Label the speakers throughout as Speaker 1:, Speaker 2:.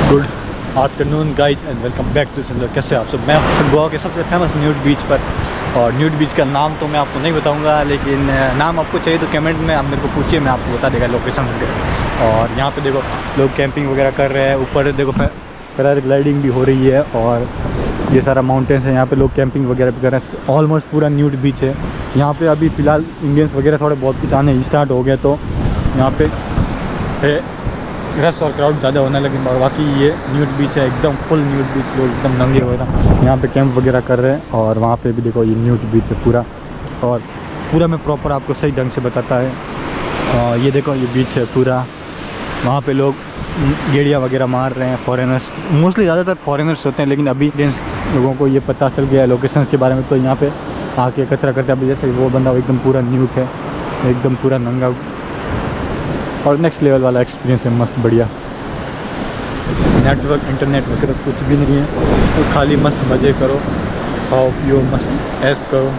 Speaker 1: Good afternoon guys and welcome back to सिंदर। कैसे आप सब? मैं गोवा के सबसे फेमस न्यूड बीच पर, और न्यूड बीच का नाम तो मैं आपको नहीं बताऊंगा, लेकिन नाम आपको चाहिए तो कमेंट में आप मेरे को पूछिए, मैं आपको बता देगा लोकेशन वगैरह। और यहाँ पे देखो लोग कैंपिंग वगैरह कर रहे हैं, ऊपर देखो पैराग्लाइडिंग भी हो रही है, और ये सारा माउंटेन्स है, यहाँ पे लोग कैंपिंग वगैरह भी कर रहे हैं। ऑलमोस्ट पूरा न्यूड बीच है यहाँ पे। अभी फ़िलहाल इंडियंस वगैरह थोड़े बहुत कुछ आने स्टार्ट हो गए, तो यहाँ पे रश और क्राउड ज़्यादा होने लगे। बाकी ये न्यूड बीच है, एकदम फुल न्यूड बीच, लोग एकदम नंगे वगैरह यहाँ पे कैंप वगैरह कर रहे हैं। और वहाँ पे भी देखो ये न्यूड बीच है पूरा, और पूरा मैं प्रॉपर आपको सही ढंग से बताता है। ये देखो ये बीच है पूरा, वहाँ पे लोग गेड़िया वगैरह मार रहे हैं। फॉरेनर्स मोस्टली ज़्यादातर फॉरेनर्स होते हैं, लेकिन अभी लोगों को ये पता चल गया है लोकेशन के बारे में, तो यहाँ पे आके कचरा करते हैं। अभी जैसे वो बंदा एकदम पूरा न्यूड है, एकदम पूरा नंगा, और नेक्स्ट लेवल वाला एक्सपीरियंस है, मस्त बढ़िया। नेटवर्क इंटरनेट वगैरह कुछ भी नहीं है, तो खाली मस्त मज़े करो, खाओ पियो, मस्त ऐश करो।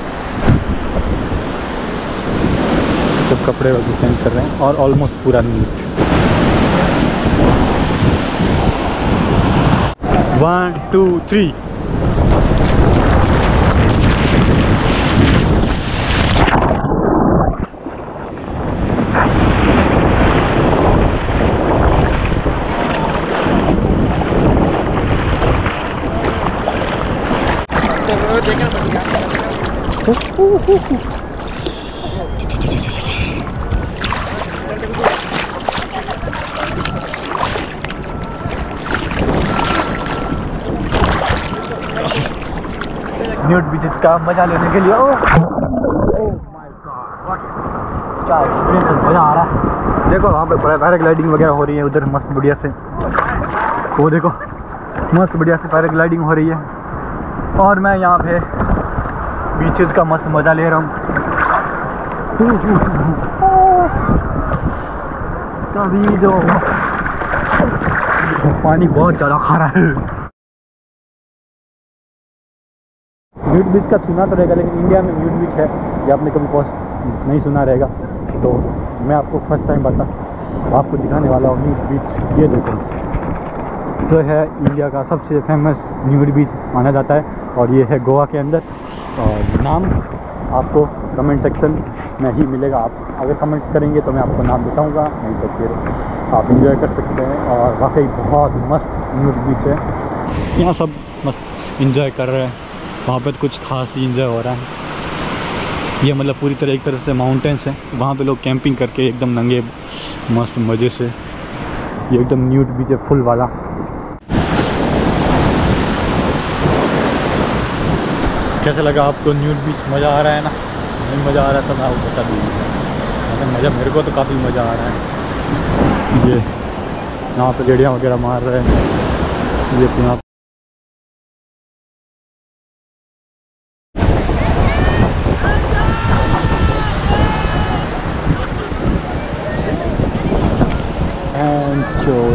Speaker 1: सब कपड़े वगैरह चेंज कर रहे हैं, और ऑलमोस्ट पूरा नीट। 1 2 3 न्यूड बीचेस का मजा लेने के लिए क्या एक्सपीरियंस, मजा आ रहा है। देखो वहाँ पे पैराग्लाइडिंग वगैरह हो रही है उधर, मस्त बढ़िया से। वो देखो मस्त बढ़िया से पैराग्लाइडिंग हो रही है, और मैं यहाँ पे बीचेस का मस्त मजा ले रहा हूँ। कभी जो पानी बहुत ज़्यादा खा रहा है। न्यूड बीच का सुना तो रहेगा, लेकिन इंडिया में न्यूड बीच है ये आपने कभी नहीं सुना रहेगा, तो मैं आपको फर्स्ट टाइम आपको दिखाने वाला हूँ न्यूड बीच। ये देखो जो है इंडिया का सबसे फेमस न्यूड बीच माना जाता है, और ये है गोवा के अंदर। और नाम आपको कमेंट सेक्शन में ही मिलेगा, आप अगर कमेंट करेंगे तो मैं आपको नाम बताऊंगा, नहीं तो फिर आप इंजॉय कर सकते हैं। और वाकई बहुत मस्त न्यूड बीच है, यहाँ सब मस्त इंजॉय कर रहे हैं। वहाँ पर कुछ खास ही इंजॉय हो रहा है। ये मतलब पूरी तरह एक तरह से माउंटेन्स हैं, वहाँ पे लोग कैंपिंग करके एकदम नंगे मस्त मज़े से। ये एकदम न्यूड बीच है फुल वाला। कैसा लगा आपको न्यूड बीच? मज़ा आ रहा है ना? नहीं मज़ा आ रहा है तो मैं आपको बता दीजिए, मज़ा मेरे को तो काफ़ी मज़ा आ रहा है। ये यहाँ पे गेड़ियाँ वगैरह मार रहे हैं, ये यहाँ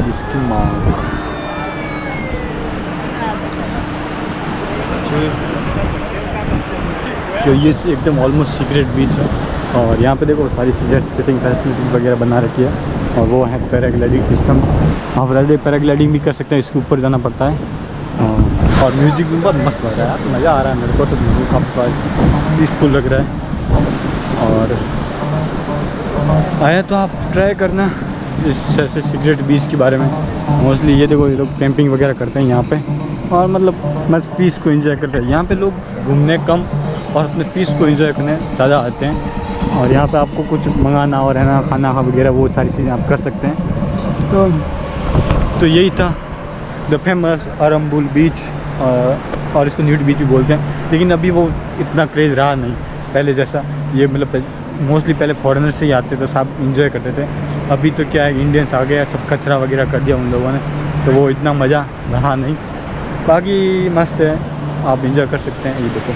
Speaker 1: इसकी मांग। तो ये एकदम ऑलमोस्ट सीक्रेट बीच है, और यहाँ पे देखो सारी सिटिंग फैसिलिटीज वगैरह बना रखी है, और वो है पैराग्लाइडिंग सिस्टम। आप पैराग्लाइडिंग भी कर सकते हैं, इसके ऊपर जाना पड़ता है। और म्यूजिक भी बहुत मस्त लग रहा है, मज़ा आ रहा है मेरे को तो, काफ़ी पीसफुल लग रहा है। और आया तो आप ट्राई करना इस ऐसे सीक्रेट बीच के बारे में। मोस्टली ये देखो ये लोग कैंपिंग वगैरह करते हैं यहाँ पे, और मतलब मस्त पीस को एंजॉय करते हैं। यहाँ पे लोग घूमने कम और अपने पीस को एंजॉय करने ज़्यादा आते हैं। और यहाँ पे आपको कुछ मंगाना और रहना खाना वगैरह वो सारी चीज़ें आप कर सकते हैं। तो यही था द फेमस अरम्बुल बीच, और इसको न्यूड बीच भी बोलते हैं। लेकिन अभी वो इतना क्रेज़ रहा नहीं पहले जैसा। ये मतलब मोस्टली पहले फॉरेनर्स से ही आते थे, सब इंजॉय करते थे। अभी तो क्या है, इंडियंस आ गया, सब कचरा वगैरह कर दिया उन लोगों ने, तो वो इतना मज़ा रहा नहीं। बाकी मस्त है, आप इंजॉय कर सकते हैं। ये देखो